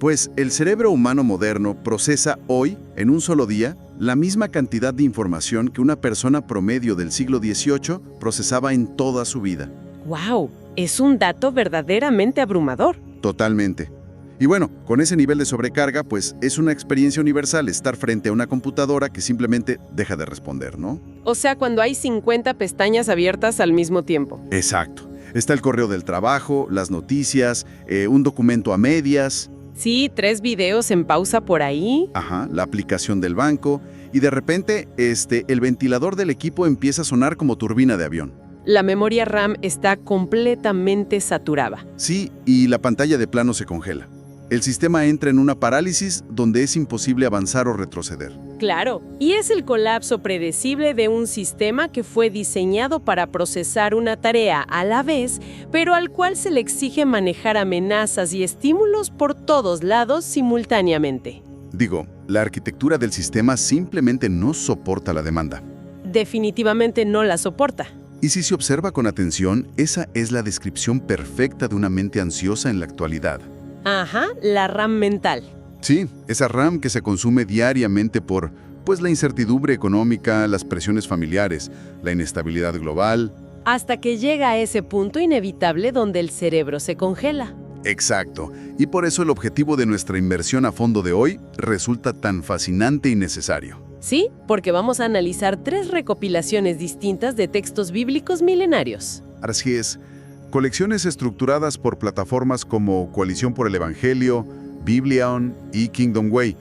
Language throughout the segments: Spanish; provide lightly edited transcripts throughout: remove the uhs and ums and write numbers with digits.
Pues el cerebro humano moderno procesa hoy, en un solo día, la misma cantidad de información que una persona promedio del siglo XVIII procesaba en toda su vida. ¡Wow! Es un dato verdaderamente abrumador. Totalmente. Y bueno, con ese nivel de sobrecarga, pues es una experiencia universal estar frente a una computadora que simplemente deja de responder, ¿no? O sea, cuando hay 50 pestañas abiertas al mismo tiempo. Exacto. Está el correo del trabajo, las noticias, un documento a medias. Sí, 3 videos en pausa por ahí. Ajá, la aplicación del banco. Y de repente, el ventilador del equipo empieza a sonar como turbina de avión. La memoria RAM está completamente saturada. Sí, y la pantalla de plano se congela. El sistema entra en una parálisis donde es imposible avanzar o retroceder. Claro, y es el colapso predecible de un sistema que fue diseñado para procesar una tarea a la vez, pero al cual se le exige manejar amenazas y estímulos por todos lados simultáneamente. Digo, la arquitectura del sistema simplemente no soporta la demanda. Definitivamente no la soporta. Y si se observa con atención, esa es la descripción perfecta de una mente ansiosa en la actualidad. Ajá, la RAM mental. Sí, esa RAM que se consume diariamente por, pues, la incertidumbre económica, las presiones familiares, la inestabilidad global. Hasta que llega a ese punto inevitable donde el cerebro se congela. Exacto. Y por eso el objetivo de nuestra inmersión a fondo de hoy resulta tan fascinante y necesario. Sí, porque vamos a analizar 3 recopilaciones distintas de textos bíblicos milenarios. Así es. Colecciones estructuradas por plataformas como Coalición por el Evangelio, Biblion y Kingdom Way.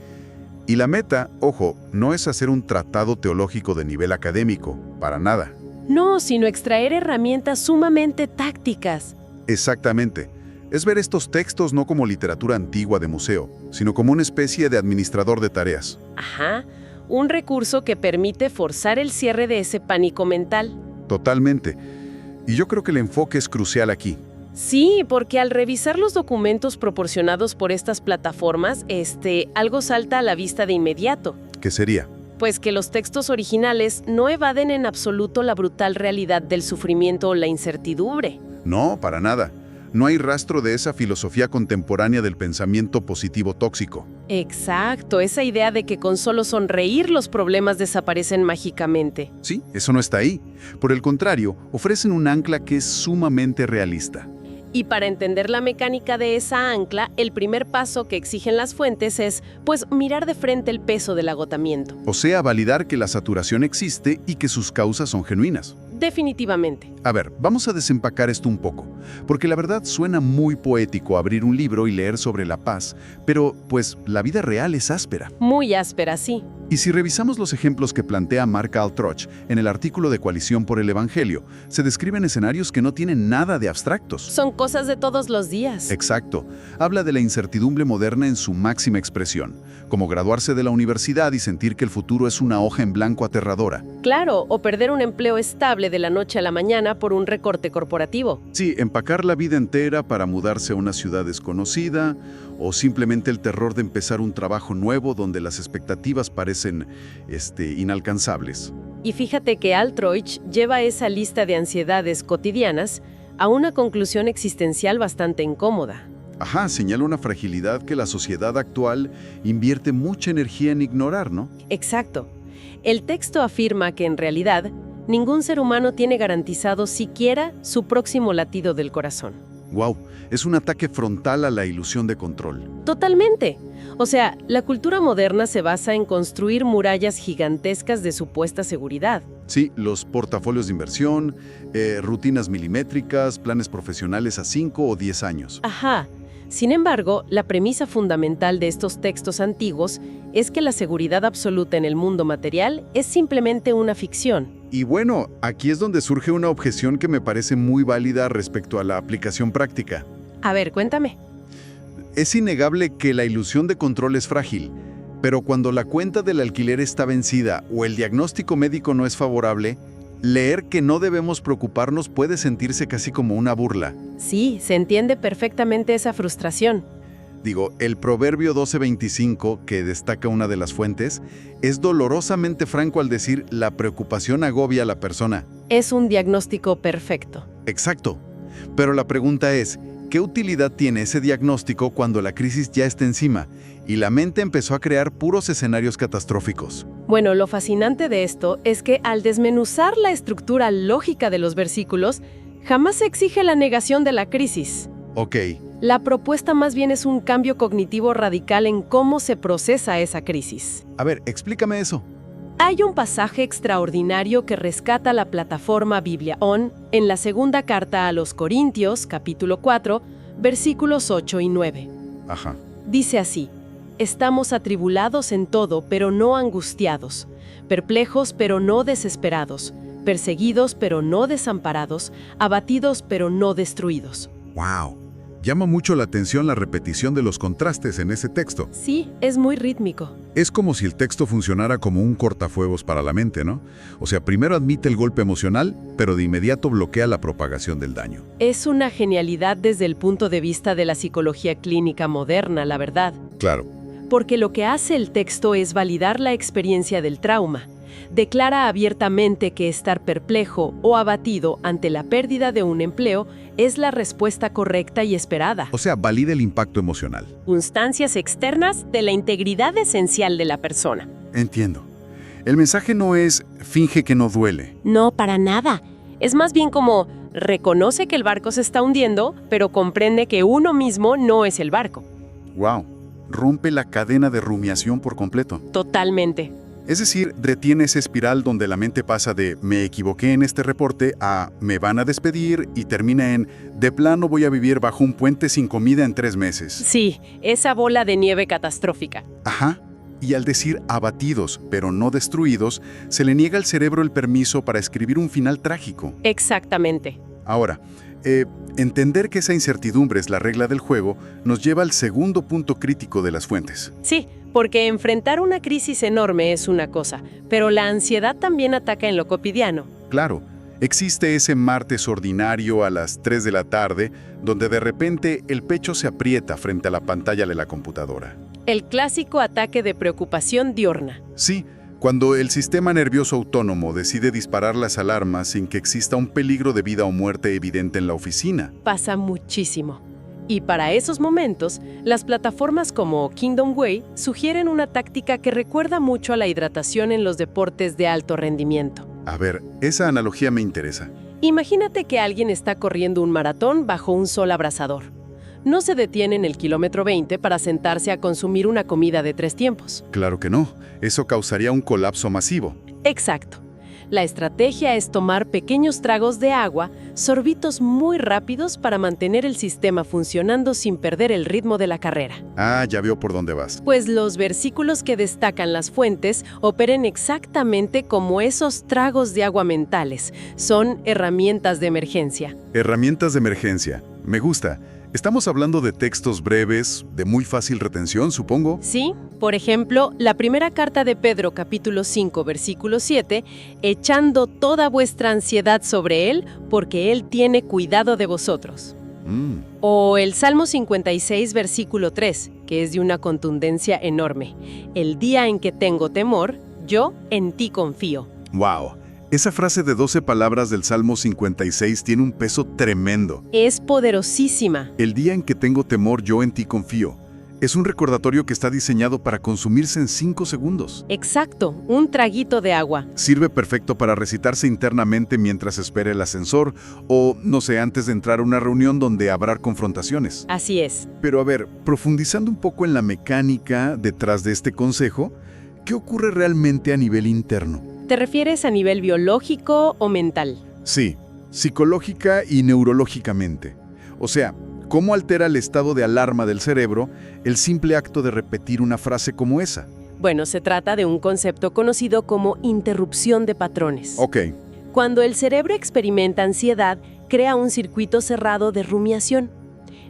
Y la meta, ojo, no es hacer un tratado teológico de nivel académico, para nada. No, sino extraer herramientas sumamente tácticas. Exactamente. Es ver estos textos no como literatura antigua de museo, sino como una especie de administrador de tareas. Ajá, un recurso que permite forzar el cierre de ese pánico mental. Totalmente. Y yo creo que el enfoque es crucial aquí. Sí, porque al revisar los documentos proporcionados por estas plataformas, algo salta a la vista de inmediato. ¿Qué sería? Pues que los textos originales no evaden en absoluto la brutal realidad del sufrimiento o la incertidumbre. No, para nada. No hay rastro de esa filosofía contemporánea del pensamiento positivo tóxico. Exacto, esa idea de que con solo sonreír los problemas desaparecen mágicamente. Sí, eso no está ahí. Por el contrario, ofrecen un ancla que es sumamente realista. Y para entender la mecánica de esa ancla, el primer paso que exigen las fuentes es, pues, mirar de frente el peso del agotamiento. O sea, validar que la saturación existe y que sus causas son genuinas. Definitivamente. A ver, vamos a desempacar esto un poco, porque la verdad suena muy poético abrir un libro y leer sobre la paz, pero, pues, la vida real es áspera. Muy áspera, sí. Y si revisamos los ejemplos que plantea Mark Altroch en el artículo de Coalición por el Evangelio, se describen escenarios que no tienen nada de abstractos. Son cosas de todos los días. Exacto. Habla de la incertidumbre moderna en su máxima expresión, como graduarse de la universidad y sentir que el futuro es una hoja en blanco aterradora. Claro, o perder un empleo estable de la noche a la mañana por un recorte corporativo. Sí, empacar la vida entera para mudarse a una ciudad desconocida, o simplemente el terror de empezar un trabajo nuevo donde las expectativas parecen, inalcanzables. Y fíjate que Altroich lleva esa lista de ansiedades cotidianas a una conclusión existencial bastante incómoda. Ajá, señala una fragilidad que la sociedad actual invierte mucha energía en ignorar, ¿no? Exacto. El texto afirma que en realidad ningún ser humano tiene garantizado siquiera su próximo latido del corazón. ¡Wow! Es un ataque frontal a la ilusión de control. Totalmente. O sea, la cultura moderna se basa en construir murallas gigantescas de supuesta seguridad. Sí, los portafolios de inversión, rutinas milimétricas, planes profesionales a 5 o 10 años. Ajá. Sin embargo, la premisa fundamental de estos textos antiguos es que la seguridad absoluta en el mundo material es simplemente una ficción. Y bueno, aquí es donde surge una objeción que me parece muy válida respecto a la aplicación práctica. A ver, cuéntame. Es innegable que la ilusión de control es frágil, pero cuando la cuenta del alquiler está vencida o el diagnóstico médico no es favorable, leer que no debemos preocuparnos puede sentirse casi como una burla. Sí, se entiende perfectamente esa frustración. Digo, el proverbio 12:25, que destaca una de las fuentes, es dolorosamente franco al decir la preocupación agobia a la persona. Es un diagnóstico perfecto. Exacto. Pero la pregunta es, ¿qué utilidad tiene ese diagnóstico cuando la crisis ya está encima y la mente empezó a crear puros escenarios catastróficos? Bueno, lo fascinante de esto es que al desmenuzar la estructura lógica de los versículos, jamás se exige la negación de la crisis. Ok, La propuesta más bien es un cambio cognitivo radical en cómo se procesa esa crisis. a ver, explícame eso. Hay un pasaje extraordinario que rescata la plataforma Biblia.on en la segunda carta a los Corintios, capítulo 4, versículos 8 y 9. Ajá. Dice así: estamos atribulados en todo, pero no angustiados, perplejos, pero no desesperados, perseguidos, pero no desamparados, abatidos, pero no destruidos. ¡Wow! Llama mucho la atención la repetición de los contrastes en ese texto. Sí, es muy rítmico. Es como si el texto funcionara como un cortafuegos para la mente, ¿no? O sea, primero admite el golpe emocional, pero de inmediato bloquea la propagación del daño. Es una genialidad desde el punto de vista de la psicología clínica moderna, la verdad. Claro. Porque lo que hace el texto es validar la experiencia del trauma. Declara abiertamente que estar perplejo o abatido ante la pérdida de un empleo es la respuesta correcta y esperada. O sea, valida el impacto emocional. Circunstancias externas de la integridad esencial de la persona. Entiendo. El mensaje no es finge que no duele. No, para nada. Es más bien como reconoce que el barco se está hundiendo, pero comprende que uno mismo no es el barco. ¡Wow! Rompe la cadena de rumiación por completo. Totalmente. Es decir, detiene esa espiral donde la mente pasa de me equivoqué en este reporte a me van a despedir y termina en de plano voy a vivir bajo un puente sin comida en 3 meses. Sí, esa bola de nieve catastrófica. Ajá. Y al decir abatidos, pero no destruidos, se le niega al cerebro el permiso para escribir un final trágico. Exactamente. Ahora, entender que esa incertidumbre es la regla del juego nos lleva al segundo punto crítico de las fuentes. Sí, porque enfrentar una crisis enorme es una cosa, pero la ansiedad también ataca en lo cotidiano. Claro, existe ese martes ordinario a las 3 de la tarde, donde de repente el pecho se aprieta frente a la pantalla de la computadora. El clásico ataque de preocupación diurna. Sí, cuando el sistema nervioso autónomo decide disparar las alarmas sin que exista un peligro de vida o muerte evidente en la oficina. Pasa muchísimo. Y para esos momentos, las plataformas como Kingdom Way sugieren una táctica que recuerda mucho a la hidratación en los deportes de alto rendimiento. A ver, esa analogía me interesa. Imagínate que alguien está corriendo un maratón bajo un sol abrasador. No se detiene en el kilómetro 20 para sentarse a consumir una comida de 3 tiempos. Claro que no, eso causaría un colapso masivo. Exacto. La estrategia es tomar pequeños tragos de agua, sorbitos muy rápidos para mantener el sistema funcionando sin perder el ritmo de la carrera. Ah, ya veo por dónde vas. Pues los versículos que destacan las fuentes operen exactamente como esos tragos de agua mentales. Son herramientas de emergencia. Herramientas de emergencia. Me gusta. Estamos hablando de textos breves, de muy fácil retención, supongo. Sí, por ejemplo, la primera carta de Pedro, capítulo 5, versículo 7, echando toda vuestra ansiedad sobre Él, porque Él tiene cuidado de vosotros. O el Salmo 56, versículo 3, que es de una contundencia enorme. El día en que tengo temor, yo en ti confío. ¡Wow! Esa frase de 12 palabras del Salmo 56 tiene un peso tremendo. Es poderosísima. El día en que tengo temor, yo en ti confío. Es un recordatorio que está diseñado para consumirse en 5 segundos. Exacto, un traguito de agua. Sirve perfecto para recitarse internamente mientras espera el ascensor o, no sé, antes de entrar a una reunión donde habrá confrontaciones. Así es. Pero a ver, profundizando un poco en la mecánica detrás de este consejo, ¿qué ocurre realmente a nivel interno? ¿Te refieres a nivel biológico o mental? Sí, psicológica y neurológicamente. O sea, ¿cómo altera el estado de alarma del cerebro el simple acto de repetir una frase como esa? Bueno, se trata de un concepto conocido como interrupción de patrones. Ok. Cuando el cerebro experimenta ansiedad, crea un circuito cerrado de rumiación.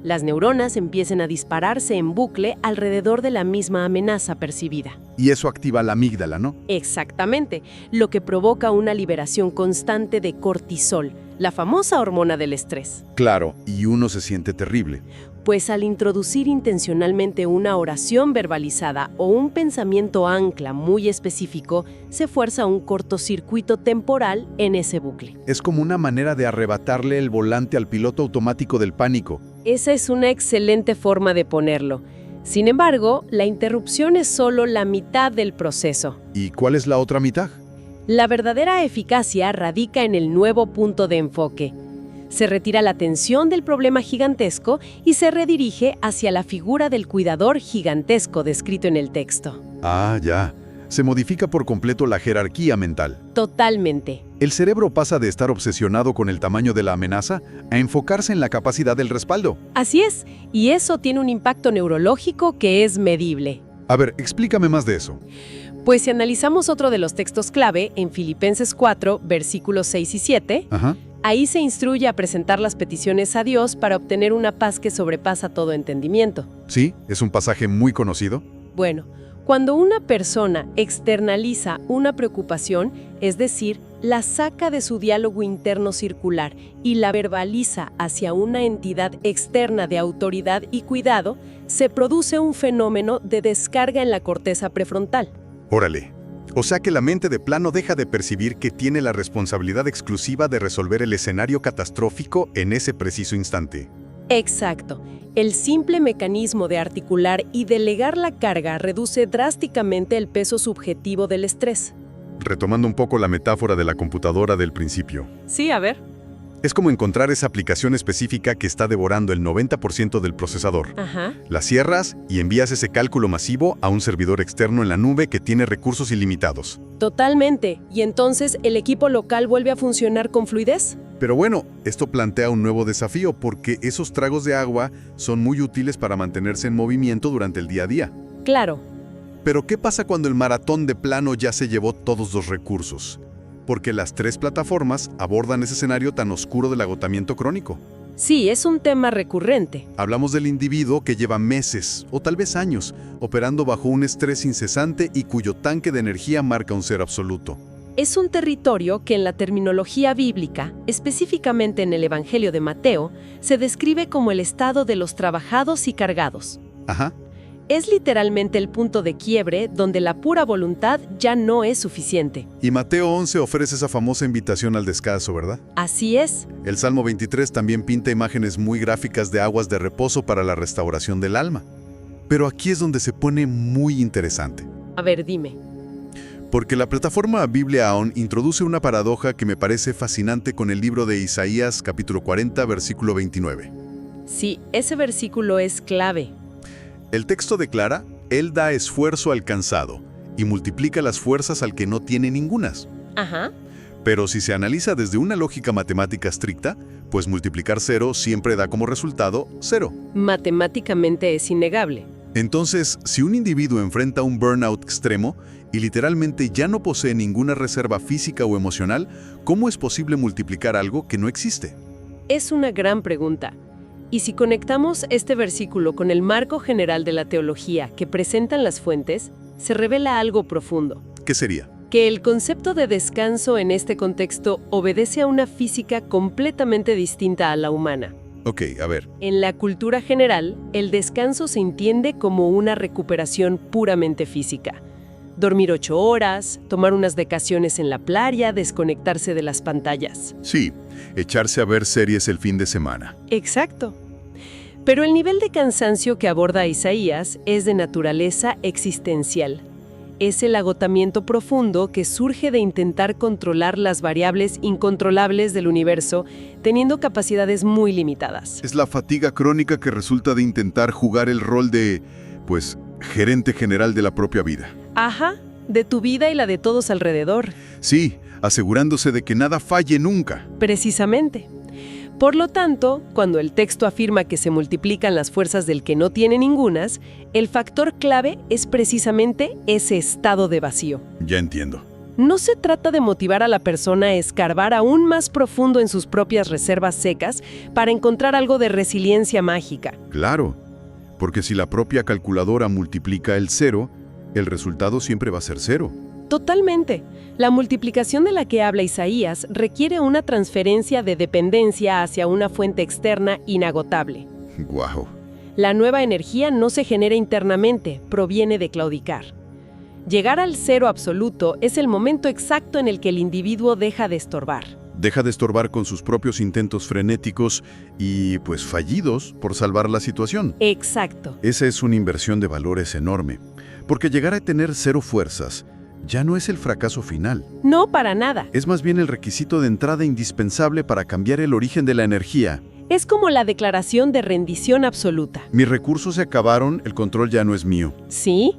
Las neuronas empiezan a dispararse en bucle alrededor de la misma amenaza percibida. Y eso activa la amígdala, ¿no? Exactamente, lo que provoca una liberación constante de cortisol, la famosa hormona del estrés. Claro, y uno se siente terrible. Pues al introducir intencionalmente una oración verbalizada o un pensamiento ancla muy específico, se fuerza un cortocircuito temporal en ese bucle. Es como una manera de arrebatarle el volante al piloto automático del pánico. Esa es una excelente forma de ponerlo. Sin embargo, la interrupción es solo la mitad del proceso. ¿Y cuál es la otra mitad? La verdadera eficacia radica en el nuevo punto de enfoque. Se retira la atención del problema gigantesco y se redirige hacia la figura del cuidador gigantesco descrito en el texto. Ah, ya. Se modifica por completo la jerarquía mental. Totalmente. El cerebro pasa de estar obsesionado con el tamaño de la amenaza a enfocarse en la capacidad del respaldo. Así es, y eso tiene un impacto neurológico que es medible. A ver, explícame más de eso. Pues si analizamos otro de los textos clave, en Filipenses 4, versículos 6 y 7, Ajá. ahí se instruye a presentar las peticiones a Dios para obtener una paz que sobrepasa todo entendimiento. Sí, es un pasaje muy conocido. Bueno, cuando una persona externaliza una preocupación, es decir, la saca de su diálogo interno circular y la verbaliza hacia una entidad externa de autoridad y cuidado, se produce un fenómeno de descarga en la corteza prefrontal. Órale. O sea que la mente de plano deja de percibir que tiene la responsabilidad exclusiva de resolver el escenario catastrófico en ese preciso instante. Exacto. El simple mecanismo de articular y delegar la carga reduce drásticamente el peso subjetivo del estrés. Retomando un poco la metáfora de la computadora del principio. Sí, a ver. Es como encontrar esa aplicación específica que está devorando el 90% del procesador. Ajá. La cierras y envías ese cálculo masivo a un servidor externo en la nube que tiene recursos ilimitados. Totalmente. ¿Y entonces el equipo local vuelve a funcionar con fluidez? Pero bueno, esto plantea un nuevo desafío porque esos tragos de agua son muy útiles para mantenerse en movimiento durante el día a día. Claro. Pero ¿qué pasa cuando el maratón de plano ya se llevó todos los recursos? Porque las 3 plataformas abordan ese escenario tan oscuro del agotamiento crónico. Sí, es un tema recurrente. Hablamos del individuo que lleva meses, o tal vez años, operando bajo un estrés incesante y cuyo tanque de energía marca un cero absoluto. Es un territorio que en la terminología bíblica, específicamente en el Evangelio de Mateo, se describe como el estado de los trabajados y cargados. Ajá. Es literalmente el punto de quiebre donde la pura voluntad ya no es suficiente. Y Mateo 11 ofrece esa famosa invitación al descanso, ¿verdad? Así es. El Salmo 23 también pinta imágenes muy gráficas de aguas de reposo para la restauración del alma. Pero aquí es donde se pone muy interesante. A ver, dime. Porque la plataforma Bibliaon introduce una paradoja que me parece fascinante con el libro de Isaías, capítulo 40, versículo 29. Sí, ese versículo es clave. El texto declara, Él da esfuerzo al cansado y multiplica las fuerzas al que no tiene ningunas. Ajá. Pero si se analiza desde una lógica matemática estricta, pues multiplicar 0 siempre da como resultado 0. Matemáticamente es innegable. Entonces, si un individuo enfrenta un burnout extremo y literalmente ya no posee ninguna reserva física o emocional, ¿cómo es posible multiplicar algo que no existe? Es una gran pregunta. Y si conectamos este versículo con el marco general de la teología que presentan las fuentes, se revela algo profundo. ¿Qué sería? Que el concepto de descanso en este contexto obedece a una física completamente distinta a la humana. Ok, a ver. En la cultura general, el descanso se entiende como una recuperación puramente física. Dormir 8 horas, tomar unas vacaciones en la playa, desconectarse de las pantallas. Sí, echarse a ver series el fin de semana. Exacto. Pero el nivel de cansancio que aborda Isaías es de naturaleza existencial. Es el agotamiento profundo que surge de intentar controlar las variables incontrolables del universo, teniendo capacidades muy limitadas. Es la fatiga crónica que resulta de intentar jugar el rol de, gerente general de la propia vida. Ajá, de tu vida y la de todos alrededor. Sí, asegurándose de que nada falle nunca. Precisamente. Por lo tanto, cuando el texto afirma que se multiplican las fuerzas del que no tiene ningunas, el factor clave es precisamente ese estado de vacío. Ya entiendo. No se trata de motivar a la persona a escarbar aún más profundo en sus propias reservas secas para encontrar algo de resiliencia mágica. Claro, porque si la propia calculadora multiplica el 0, el resultado siempre va a ser 0. Totalmente. La multiplicación de la que habla Isaías requiere una transferencia de dependencia hacia una fuente externa inagotable. Guau. La nueva energía no se genera internamente, proviene de claudicar. Llegar al 0 absoluto es el momento exacto en el que el individuo deja de estorbar. Deja de estorbar con sus propios intentos frenéticos y, pues, fallidos por salvar la situación. Exacto. Esa es una inversión de valores enorme, porque llegar a tener cero fuerzas ya no es el fracaso final. No, para nada. Es más bien el requisito de entrada indispensable para cambiar el origen de la energía. Es como la declaración de rendición absoluta. Mis recursos se acabaron, el control ya no es mío. ¿Sí?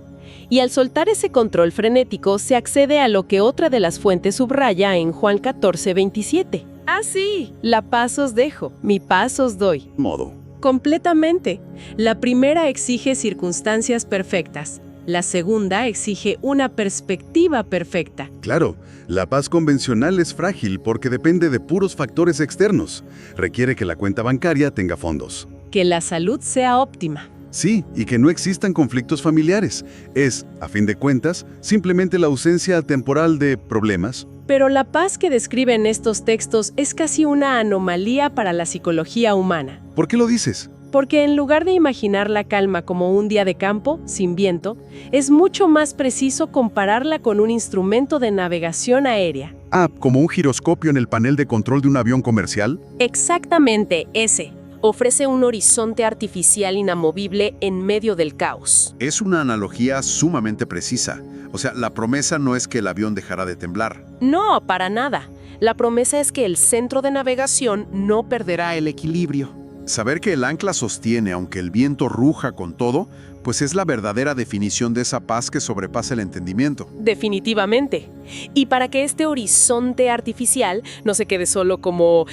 Y al soltar ese control frenético se accede a lo que otra de las fuentes subraya en Juan 14:27. Ah, sí. La paz os dejo, mi paz os doy. Modo. Completamente. La primera exige circunstancias perfectas. La segunda exige una perspectiva perfecta. Claro, la paz convencional es frágil porque depende de puros factores externos. Requiere que la cuenta bancaria tenga fondos. Que la salud sea óptima. Sí, y que no existan conflictos familiares. Es, a fin de cuentas, simplemente la ausencia temporal de problemas. Pero la paz que describen estos textos es casi una anomalía para la psicología humana. ¿Por qué lo dices? Porque en lugar de imaginar la calma como un día de campo, sin viento, es mucho más preciso compararla con un instrumento de navegación aérea. Ah, ¿como un giroscopio en el panel de control de un avión comercial? Exactamente ese. Ofrece un horizonte artificial inamovible en medio del caos. Es una analogía sumamente precisa. O sea, la promesa no es que el avión dejará de temblar. No, para nada. La promesa es que el centro de navegación no perderá el equilibrio. Saber que el ancla sostiene aunque el viento ruja con todo, pues es la verdadera definición de esa paz que sobrepasa el entendimiento. Definitivamente. Y para que este horizonte artificial no se quede solo como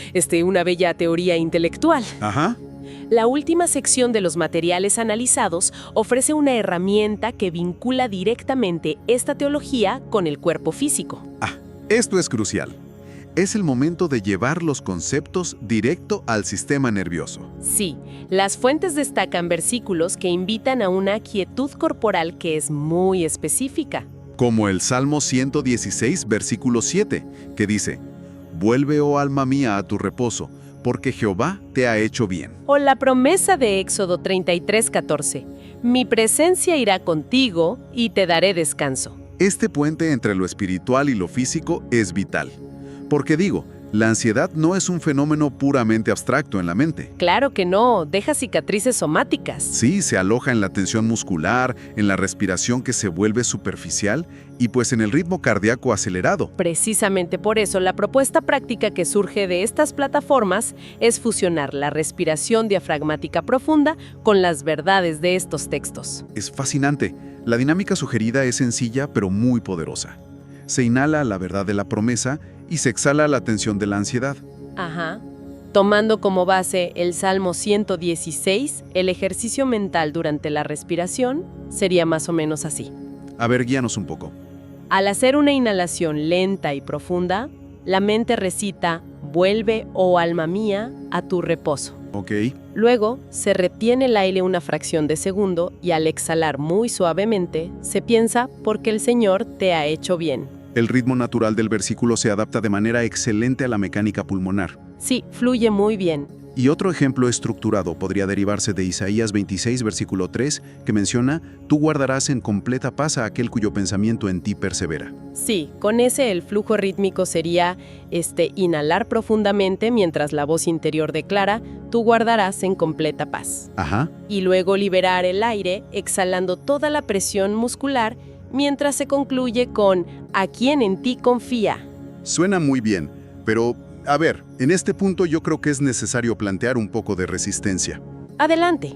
una bella teoría intelectual. Ajá. La última sección de los materiales analizados ofrece una herramienta que vincula directamente esta teología con el cuerpo físico. Ah, esto es crucial. Es el momento de llevar los conceptos directo al sistema nervioso. Sí, las fuentes destacan versículos que invitan a una quietud corporal que es muy específica. Como el Salmo 116, versículo 7, que dice: «Vuelve, oh alma mía, a tu reposo, porque Jehová te ha hecho bien». O la promesa de Éxodo 33:14, «Mi presencia irá contigo y te daré descanso». Este puente entre lo espiritual y lo físico es vital. Porque digo, la ansiedad no es un fenómeno puramente abstracto en la mente. Claro que no, deja cicatrices somáticas. Sí, se aloja en la tensión muscular, en la respiración que se vuelve superficial y pues en el ritmo cardíaco acelerado. Precisamente por eso, la propuesta práctica que surge de estas plataformas es fusionar la respiración diafragmática profunda con las verdades de estos textos. Es fascinante. La dinámica sugerida es sencilla pero muy poderosa. Se inhala la verdad de la promesa y se exhala la tensión de la ansiedad. Ajá. Tomando como base el Salmo 116, el ejercicio mental durante la respiración sería más o menos así. A ver, guíanos un poco. Al hacer una inhalación lenta y profunda, la mente recita: «Vuelve, oh alma mía, a tu reposo». Ok. Luego, se retiene el aire una fracción de segundo y al exhalar muy suavemente, se piensa: «Porque el Señor te ha hecho bien». El ritmo natural del versículo se adapta de manera excelente a la mecánica pulmonar. Sí, fluye muy bien. Y otro ejemplo estructurado podría derivarse de Isaías 26, versículo 3, que menciona: «Tú guardarás en completa paz a aquel cuyo pensamiento en ti persevera». Sí, con ese el flujo rítmico sería inhalar profundamente mientras la voz interior declara: «Tú guardarás en completa paz». Ajá. Y luego liberar el aire, exhalando toda la presión muscular, mientras se concluye con: «A quien en ti confía». Suena muy bien, pero, a ver, en este punto yo creo que es necesario plantear un poco de resistencia. Adelante.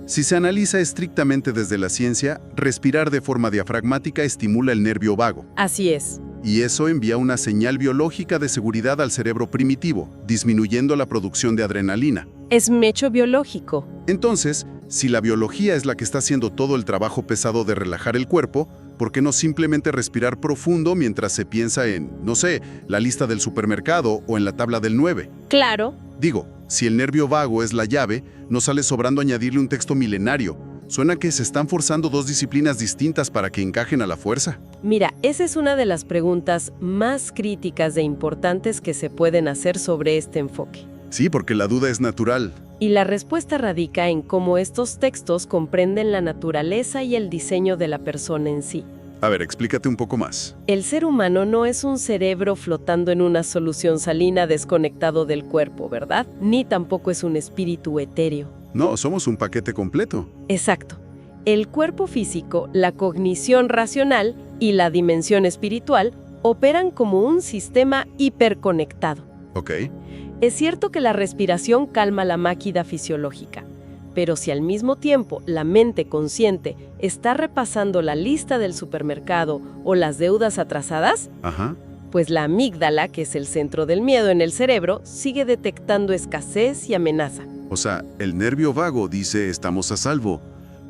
Si se analiza estrictamente desde la ciencia, respirar de forma diafragmática estimula el nervio vago. Así es. Y eso envía una señal biológica de seguridad al cerebro primitivo, disminuyendo la producción de adrenalina. Es mecho biológico. Entonces, si la biología es la que está haciendo todo el trabajo pesado de relajar el cuerpo, ¿por qué no simplemente respirar profundo mientras se piensa en, no sé, la lista del supermercado o en la tabla del 9? Claro. Digo, si el nervio vago es la llave, no sale sobrando añadirle un texto milenario. Suena que se están forzando dos disciplinas distintas para que encajen a la fuerza. Mira, esa es una de las preguntas más críticas e importantes que se pueden hacer sobre este enfoque. Sí, porque la duda es natural. Y la respuesta radica en cómo estos textos comprenden la naturaleza y el diseño de la persona en sí. A ver, explícate un poco más. El ser humano no es un cerebro flotando en una solución salina desconectado del cuerpo, ¿verdad? Ni tampoco es un espíritu etéreo. No, somos un paquete completo. Exacto. El cuerpo físico, la cognición racional y la dimensión espiritual operan como un sistema hiperconectado. Ok. Es cierto que la respiración calma la máquina fisiológica, pero si al mismo tiempo la mente consciente está repasando la lista del supermercado o las deudas atrasadas, Ajá. pues la amígdala, que es el centro del miedo en el cerebro, sigue detectando escasez y amenaza. O sea, el nervio vago dice estamos a salvo,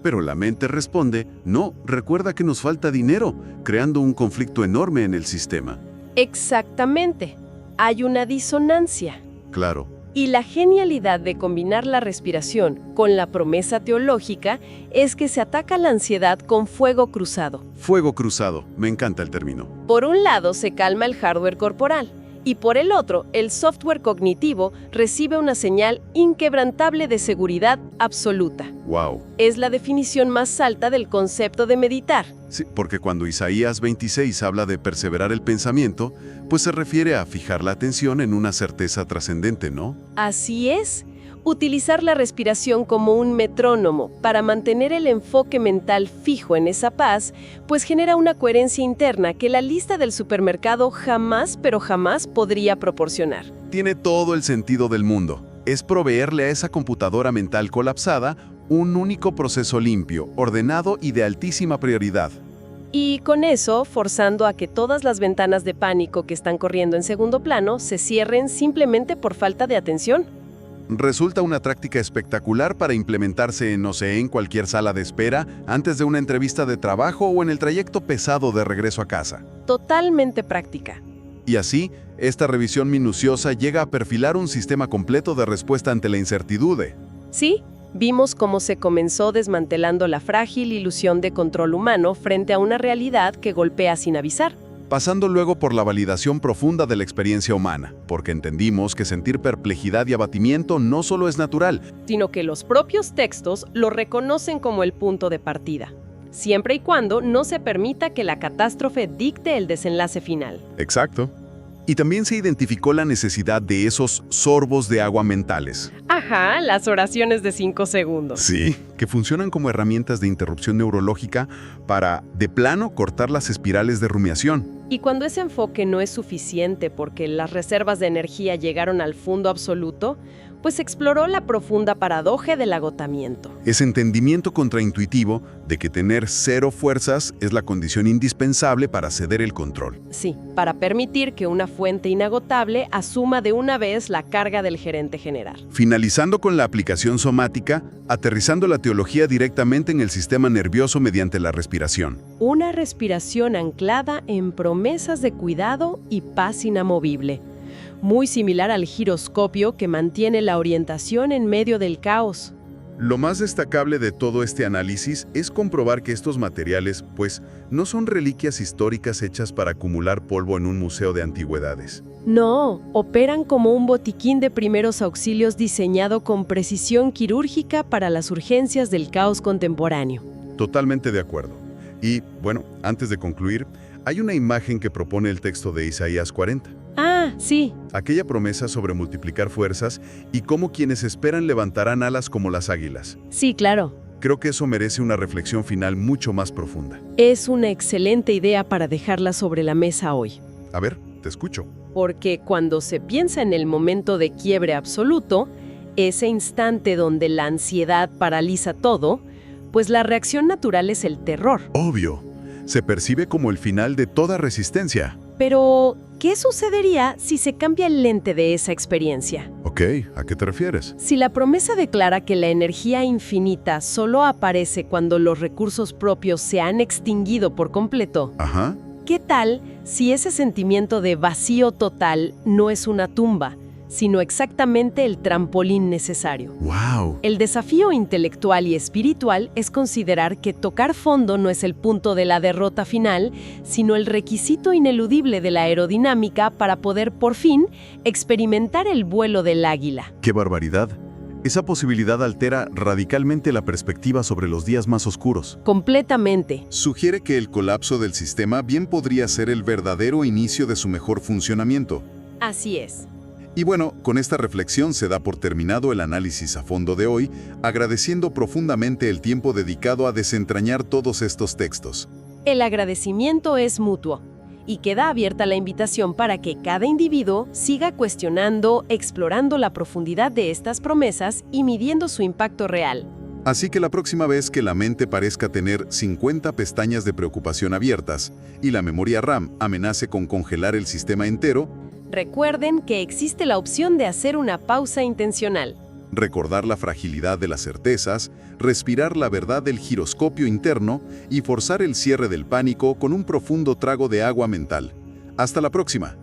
pero la mente responde, no, recuerda que nos falta dinero, creando un conflicto enorme en el sistema. Exactamente. Hay una disonancia. Claro. Y la genialidad de combinar la respiración con la promesa teológica es que se ataca la ansiedad con fuego cruzado. Fuego cruzado, me encanta el término. Por un lado se calma el hardware corporal y por el otro el software cognitivo recibe una señal inquebrantable de seguridad absoluta. Wow. Es la definición más alta del concepto de meditar. Sí, porque cuando Isaías 26 habla de perseverar el pensamiento, pues se refiere a fijar la atención en una certeza trascendente, ¿no? Así es. Utilizar la respiración como un metrónomo para mantener el enfoque mental fijo en esa paz, pues genera una coherencia interna que la lista del supermercado jamás, pero jamás podría proporcionar. Tiene todo el sentido del mundo. Es proveerle a esa computadora mental colapsada un único proceso limpio, ordenado y de altísima prioridad. Y con eso, forzando a que todas las ventanas de pánico que están corriendo en segundo plano se cierren simplemente por falta de atención. Resulta una práctica espectacular para implementarse, no sé, en cualquier sala de espera, antes de una entrevista de trabajo o en el trayecto pesado de regreso a casa. Totalmente práctica. Y así, esta revisión minuciosa llega a perfilar un sistema completo de respuesta ante la incertidumbre. Sí, vimos cómo se comenzó desmantelando la frágil ilusión de control humano frente a una realidad que golpea sin avisar. Pasando luego por la validación profunda de la experiencia humana, porque entendimos que sentir perplejidad y abatimiento no solo es natural, Sino que los propios textos lo reconocen como el punto de partida, siempre y cuando no se permita que la catástrofe dicte el desenlace final. Exacto. Y también se identificó la necesidad de esos sorbos de agua mentales. Ajá, las oraciones de 5 segundos. Sí, que funcionan como herramientas de interrupción neurológica para, de plano, cortar las espirales de rumiación. Y cuando ese enfoque no es suficiente porque las reservas de energía llegaron al fondo absoluto, pues exploró la profunda paradoja del agotamiento. Ese entendimiento contraintuitivo de que tener cero fuerzas es la condición indispensable para ceder el control. Sí, para permitir que una fuente inagotable asuma de una vez la carga del gerente general. Finalizando con la aplicación somática, aterrizando la teología directamente en el sistema nervioso mediante la respiración. Una respiración anclada en promesas de cuidado y paz inamovible, muy similar al giroscopio que mantiene la orientación en medio del caos. Lo más destacable de todo este análisis es comprobar que estos materiales, pues, no son reliquias históricas hechas para acumular polvo en un museo de antigüedades. No, operan como un botiquín de primeros auxilios diseñado con precisión quirúrgica para las urgencias del caos contemporáneo. Totalmente de acuerdo. Y, bueno, antes de concluir, hay una imagen que propone el texto de Isaías 40. Ah, sí. Aquella promesa sobre multiplicar fuerzas y cómo quienes esperan levantarán alas como las águilas. Sí, claro. Creo que eso merece una reflexión final mucho más profunda. Es una excelente idea para dejarla sobre la mesa hoy. A ver, te escucho. Porque cuando se piensa en el momento de quiebre absoluto, ese instante donde la ansiedad paraliza todo, pues la reacción natural es el terror. Obvio. Se percibe como el final de toda resistencia. Pero, ¿qué sucedería si se cambia el lente de esa experiencia? Ok, ¿a qué te refieres? Si la promesa declara que la energía infinita solo aparece cuando los recursos propios se han extinguido por completo, Ajá. ¿qué tal si ese sentimiento de vacío total no es una tumba, sino exactamente el trampolín necesario? ¡Wow! El desafío intelectual y espiritual es considerar que tocar fondo no es el punto de la derrota final, sino el requisito ineludible de la aerodinámica para poder, por fin, experimentar el vuelo del águila. ¡Qué barbaridad! Esa posibilidad altera radicalmente la perspectiva sobre los días más oscuros. Completamente. Sugiere que el colapso del sistema bien podría ser el verdadero inicio de su mejor funcionamiento. Así es. Y bueno, con esta reflexión se da por terminado el análisis a fondo de hoy, agradeciendo profundamente el tiempo dedicado a desentrañar todos estos textos. El agradecimiento es mutuo y queda abierta la invitación para que cada individuo siga cuestionando, explorando la profundidad de estas promesas y midiendo su impacto real. Así que la próxima vez que la mente parezca tener 50 pestañas de preocupación abiertas y la memoria RAM amenace con congelar el sistema entero, recuerden que existe la opción de hacer una pausa intencional. Recordar la fragilidad de las certezas, respirar la verdad del giroscopio interno y forzar el cierre del pánico con un profundo trago de agua mental. Hasta la próxima.